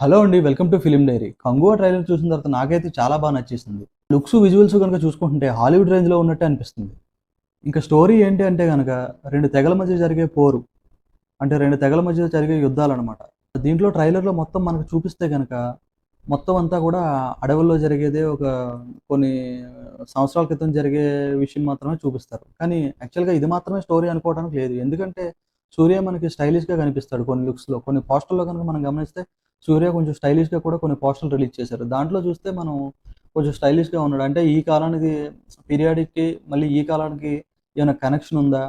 Hello అండి. Welcome to film diary. 'Kanguva' trailer చూసిన తర్వాత నాకైతే చాలా నచ్చేసింది. లుక్స్, విజువల్స్ గనుక చూసుకుంటుంటే హాలీవుడ్ రేంజ్‌లో ఉన్నట్టే అనిపిస్తుంది. ఇంకా స్టోరీ ఏంటి అంటే గనక 2 తెగల మధ్య జరిగే పోరు. అంటే 2 తెగల మధ్య జరిగే యుద్ధాలనమాట. దీంట్లో ట్రైలర్‌లో మొత్తం మనకు చూపిస్తే గనక మొత్తం అంతా కూడా అడవుల్లో జరిగేదే ఒక కొన్ని సంవత్సరాల క్రితం జరిగే విషయం మాత్రమే చూపిస్తారు. కానీ యాక్చువల్‌గా ఇది మాత్రమే స్టోరీ అనుకోవడానికి లేదు. ఎందుకంటే సూర్య మనకి స్టైలిష్‌గా కనిపిస్తాడు కొన్ని లుక్స్‌లో. కొన్ని పోస్టర్‌లో గనుక మనం గమనిస్తే సూర్య కొంచెం స్టైలిష్‌గా కూడా కొన్ని పోస్టర్‌లు రిలీజ్ చేశారు. దాంట్లో చూస్తే మనం కొంచెం స్టైలిష్‌గా ఉన్నాడు. అంటే ఈ కాలానికి పీరియాడిక్‌కి మళ్ళీ ఈ కాలానికి ఏమైనా కనెక్షన్ ఉందా?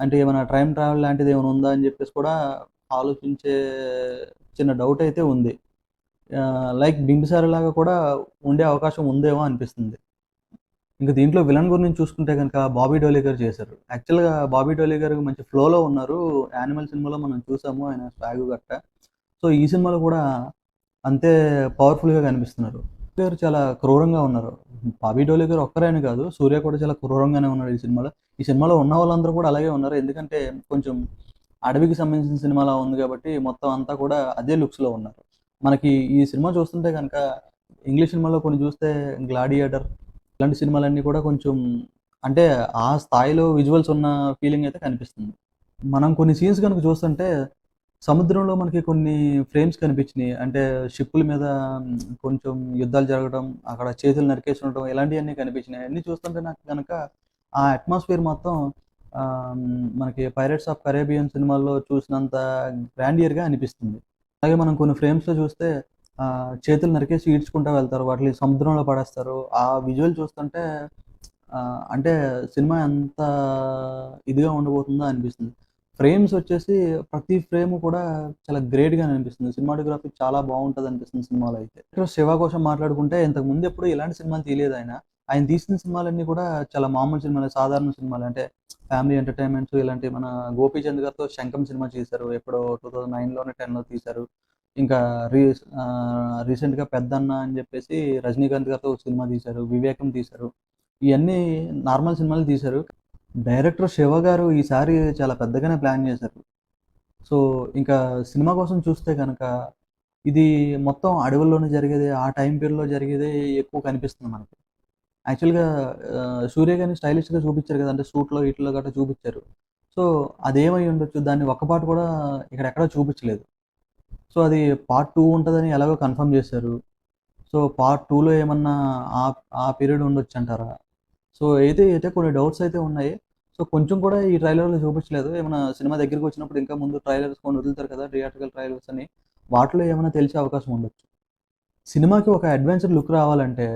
అంటే ఏమైనా టైమ్ ట్రావెల్ లాంటిది ఏమైనా ఉందా? అని చెప్పేసి కూడా ఆలోచించే చిన్న డౌట్ అయితే ఉంది. లైక్ 'బింబిసార' లాగా కూడా ఉండే అవకాశం ఉందేమో అనిపిస్తుంది. ఇంక దీంట్లో విలన్ గురించి చూసుకుంటే గనక 'బాబీ డోలీ' గారు చేశారు. యాక్చువల్‌గా 'బాబీ డోలీ' గారు మంచి ఫ్లోలో ఉన్నారు. 'యానిమల్' సినిమాలో మనం చూసాము ఆయన స్వాగ్ గట్టా. సో, ఈ సినిమాలో కూడా అంతే పవర్‌ఫుల్‌గా కనిపిస్తున్నారు. గారు చాలా క్రూరంగా ఉన్నారు. 'బాబీ డోలీ' గారు ఒక్కరే అని కాదు. సూర్య కూడా చాలా క్రూరంగానే ఉన్నాడు ఈ సినిమాలో. ఈ సినిమాలో ఉన్న వాళ్ళందరూ కూడా అలాగే ఉన్నారు. ఎందుకంటే కొంచెం అడవికి సంబంధించిన సినిమాలా ఉంది కాబట్టి మొత్తం అంతా కూడా అదే లుక్స్‌లో ఉన్నారు. మనకి ఈ సినిమా చూస్తుంటే గనక ఇంగ్లీష్ సినిమాలో కొన్ని చూస్తే 'గ్లాడియేటర్' ఇలాంటి సినిమాలన్నీ కూడా కొంచెం అంటే ఆ స్థాయిలో విజువల్స్ ఉన్న ఫీలింగ్ అయితే కనిపిస్తుంది. మనం కొన్ని సీన్స్ గనుక చూస్తుంటే సముద్రంలో మనకి కొన్ని ఫ్రేమ్స్ కనిపించినియి. అంటే షిప్పుల మీద కొంచెం యుద్ధాలు జరగడం, అక్కడ చేతులు నరికేసి ఉండటం ఇలాంటియన్నీ కనిపించినాయి. అయన్నీ చూస్తుంటే నాకు గనక ఆ అట్మాస్ఫియర్ మొత్తం మనకి 'పైరేట్స్ ఆఫ్ కరేబియన్' సినిమాల్లో చూసినంత గ్రాండియర్‌గా అనిపిస్తుంది. అలాగే మనం కొన్ని ఫ్రేమ్స్‌లో చూస్తే చేతులు నరికేసి ఈడ్చుకుంటా వెళ్తారు. వాటిని సముద్రంలో పడేస్తారు. ఆ విజువల్ చూస్తుంటే అంటే సినిమా ఎంత ఇదిగా ఉండబోతుందో అనిపిస్తుంది. ఫ్రేమ్స్ వచ్చేసి ప్రతి ఫ్రేమ్ కూడా చాలా గ్రేట్‌గా అనిపిస్తుంది. సినిమాటోగ్రఫీ చాలా బావుంటదనిపిస్తుంది సినిమాలో అయితే. ఇక్కడ 'శివ' కోసం మాట్లాడుకుంటే ఇంతకుముందు ఎప్పుడు ఇలాంటి సినిమాలు తీయలేదాయన. ఆయన తీసిన సినిమాలన్నీ కూడా చాలా మామూలు సినిమాలే, సాధారణ సినిమాలే. అంటే ఫ్యామిలీ ఎంటర్‌టైన్‌మెంట్స్ ఇలాంటివి మన 'గోపీచంద్' గారితో 'శంఖం' సినిమా చేశారు. ఎప్పుడో 2009లోనే 10లో తీశారు. ఇంకా రీసెంట్‌గా 'పెద్దన్న' అని చెప్పేసి రజనీకాంత్ గారితో ఒక సినిమా తీశారు. 'వివేకం' తీశారు. ఇయన్నీ నార్మల్ సినిమాలు తీశారు. డైరెక్టర్ 'శివ' గారు ఈసారి చాలా పెద్దగానే ప్లాన్ చేశారు. సో, ఇంకా సినిమా కోసం చూస్తే గనక ఇది మొత్తం అడవుల్లోనే జరిగేదే, ఆ టైమ్ పీరియడ్‌లో జరిగేదే ఎక్కువ కనిపిస్తుంది మనకి. యాక్చువల్‌గా 'సూర్య' గారిని స్టైలిష్‌గా చూపిచ్చారు కదా! అంటే సూట్‌లో ఈటిల్లో గట్టా చూపిచ్చారు. సో, అదేమై ఉండొచ్చు? దాన్ని ఒక్క పాట కూడా ఇక్కడెక్కడా చూపిచ్చలేదు. సో, అది పార్ట్ 2 ఉంటదని ఎలాగో కన్ఫర్మ్ చేశారు. సో, పార్ట్ 2లో ఏమన్నా ఆ ఆ పీరియడ్ ఉండొచ్చంటారా? సో, అయితే కొన్ని డౌట్స్ అయితే ఉన్నాయి. సో, కొంచెం కూడా ఈ ట్రైలర్‌లో చూపించలేదు. ఏమన్నా సినిమా దగ్గరికొచ్చినప్పుడు ఇంకా ముందు ట్రైలర్స్ కొన్ని వదులుతారు కదా! థియేట్రికల్ ట్రైలర్స్ అని. వాటిలో ఏమైనా తెలిసే అవకాశం ఉండొచ్చు. సినిమాకి ఒక అడ్వెంచర్ లుక్ రావాలంటే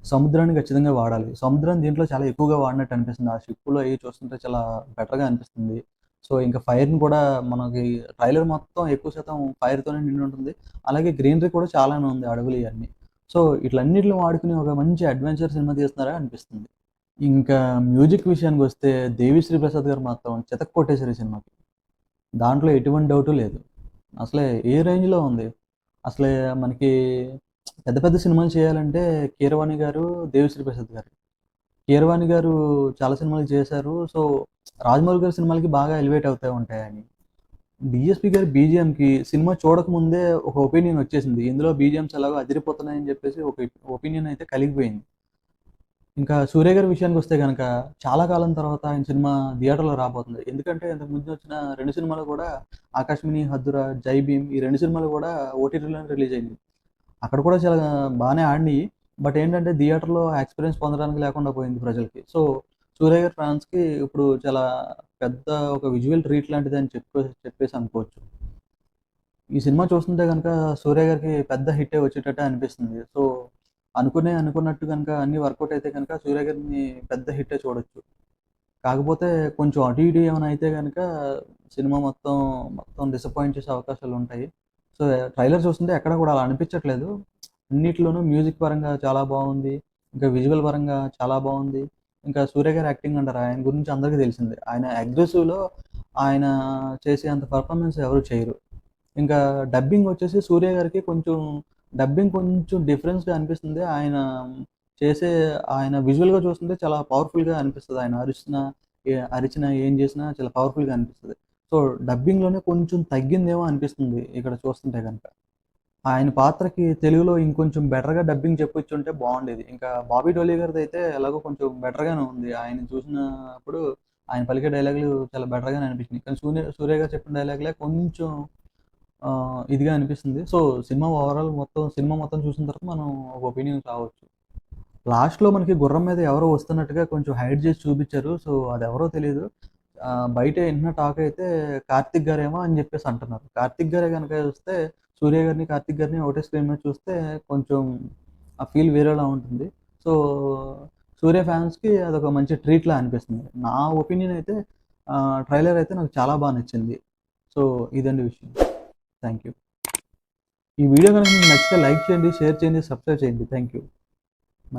సముద్రాన్ని ఖచ్చితంగా వాడాలి. సముద్రం దీంట్లో చాలా ఎక్కువగా వాడినట్టు అనిపిస్తుంది. ఆ షిప్‌లో అయి చూస్తుంటే చాలా బెటర్‌గా అనిపిస్తుంది. సో, ఇంకా ఫైర్‌ని కూడా మనకి ట్రైలర్ మొత్తం ఎక్కువ శాతం ఫైర్‌తోనే నిండి ఉంటుంది. అలాగే గ్రీనరీ కూడా చాలానే ఉంది అడవులు ఇయన్నీ. సో, ఈట్లన్నిటిని వాడుకొని ఒక మంచి అడ్వెంచర్ సినిమా తీస్తున్నారా అనిపిస్తుంది. ఇంకా మ్యూజిక్ విషయానికొస్తే 'దేవిశ్రీ ప్రసాద్' గారు మాత్రం చితక్కొట్టేశారు ఈ సినిమాకి. దాంట్లో ఎటువంటి డౌటు లేదు. అసలే ఏ రేంజ్‌లో ఉంది. అసలే మనకి పెద్ద పెద్ద సినిమాలు చేయాలంటే 'కీరవాణి' గారు, 'దేవిశ్రీ ప్రసాద్' గారు. 'కీరవాణి' గారు చాలా సినిమాలు చేశారు. సో, 'రాజమౌళి' గారి సినిమాలకి బాగా ఎలివేట్ అవుతా ఉంటాయని. 'డీఎస్‌పీ' గారి బీజీఎంకి సినిమా చూడకముందే ఒక ఒపీనియన్ వచ్చేసింది. ఇందులో బీజీఎమ్స్ ఎలాగో అదిరిపోతున్నాయని చెప్పేసి ఒక ఒపీనియన్ అయితే కలిగిపోయింది. ఇంకా 'సూర్య' గారి విషయానికొస్తే గనక, చాలా కాలం తర్వాత ఆయన సినిమా థియేటర్‌లో రాబోతుంది. ఎందుకంటే ఇంతకు ముందు వచ్చిన 2 సినిమాలు కూడా 'ఆకాశమణి', 'హద్దుర', 'జై భీమ్' ఈ 2 సినిమాలు కూడా ఓటీటీలోనే రిలీజ్ అయింది. అక్కడ కూడా చాలా బానే ఆడినియి. బట్ ఏంటంటే థియేటర్‌లో ఆ ఎక్స్‌పీరియన్స్ పొందడానికి లేకుండా పోయింది ప్రజలకి. సో, 'సూర్య' గారి ఫ్యాన్స్‌కి ఇప్పుడు చాలా పెద్ద ఒక విజువల్ ట్రీట్ లాంటిదని చెప్పేసి అనుకోవచ్చు. ఈ సినిమా చూస్తుంటే గనక 'సూర్య' గారికి పెద్ద హిట్టే వచ్చేటట్టే అనిపిస్తుంది. సో, అనుకున్నట్టు గనక అన్నీ వర్కౌట్ అయితే గనక 'సూర్య' గారిని పెద్ద హిట్టే చూడొచ్చు. కాకపోతే కొంచెం అటు ఇటు ఏమైనా అయితే గనక సినిమా మొత్తం డిసప్పాయింట్ చేసే అవకాశాలుంటాయి. సో, ట్రైలర్ చూస్తుంటే ఎక్కడ కూడా అలా అనిపించట్లేదు. అన్నిట్లోనూ మ్యూజిక్ పరంగా చాలా బావుంది. ఇంకా విజువల్ పరంగా చాలా బావుంది. ఇంకా 'సూర్య' గారి యాక్టింగ్ అంటారా ఆయన గురించి అందరికీ తెలిసిందే. ఆయన 'అగ్రెసివ్‌లో' ఆయన చేసే అంత పెర్ఫార్మన్స్ ఎవరు చేయరు. ఇంకా డబ్బింగ్ వచ్చేసి 'సూర్య' గారికి డబ్బింగ్ కొంచెం డిఫరెన్స్‌గా అనిపిస్తుంది. చేసే ఆయన విజువల్‌గా చూస్తుంటే చాలా పవర్‌ఫుల్‌గా అనిపిస్తది. ఆయన అరిచినా, ఏం చేసినా చాలా పవర్‌ఫుల్‌గా అనిపిస్తది. సో, డబ్బింగ్‌లోనే కొంచెం తగ్గిందేమో అనిపిస్తుంది ఇక్కడ చూస్తుంటే గనక. ఆయన పాత్రకి తెలుగులో ఇంకొంచెం బెటర్‌గా డబ్బింగ్ చెప్పొచ్చుంటే బావుండేది. ఇంకా 'బాబీ డోలీ' గారిదైతే ఎలాగో కొంచెం బెటర్‌గానే ఉంది. ఆయనని చూసినప్పుడు ఆయన పలికే డైలాగులు చాలా బెటర్‌గానే అనిపించినియి. కానీ సూర్య గారు చెప్పిన డైలాగులే కొంచెం ఇదిగా అనిపిస్తుంది. సో, సినిమా మొత్తం చూసిన తర్వాత మనం ఒక ఒపీనియన్‌కి రావచ్చు. లాస్ట్‌లో మనకి గుర్రం మీద ఎవరో వస్తున్నట్టుగా కొంచెం హైడ్ చేసి చూపిచ్చారు. సో, అదెవరో తెలీదు. బయట ఇంటున్న టాకయితే కార్తిక్ గారేమో అని జెప్పేసి అంటున్నారు. కార్తిక్ గారే గనక వస్తే సూర్య గారిని, కార్తిక్ గారిని ఒకటే స్క్రీన్ మీద చూస్తే కొంచెం ఆ ఫీల్ వేరేలా ఉంటుంది. సో, సూర్య ఫ్యాన్స్‌కి అదొక మంచి ట్రీట్‌లా అనిపిస్తుంది. నా ఒపీనియన్ అయితే ట్రైలర్ అయితే నాకు చాలా బా నచ్చింది. సో, ఇదండి విషయం. Thank you. ఈ వీడియో గనుక మీకు నచ్చితే లైక్ చేయండి, షేర్ చేయండి, సబ్స్క్రైబ్ చేయండి. Thank you.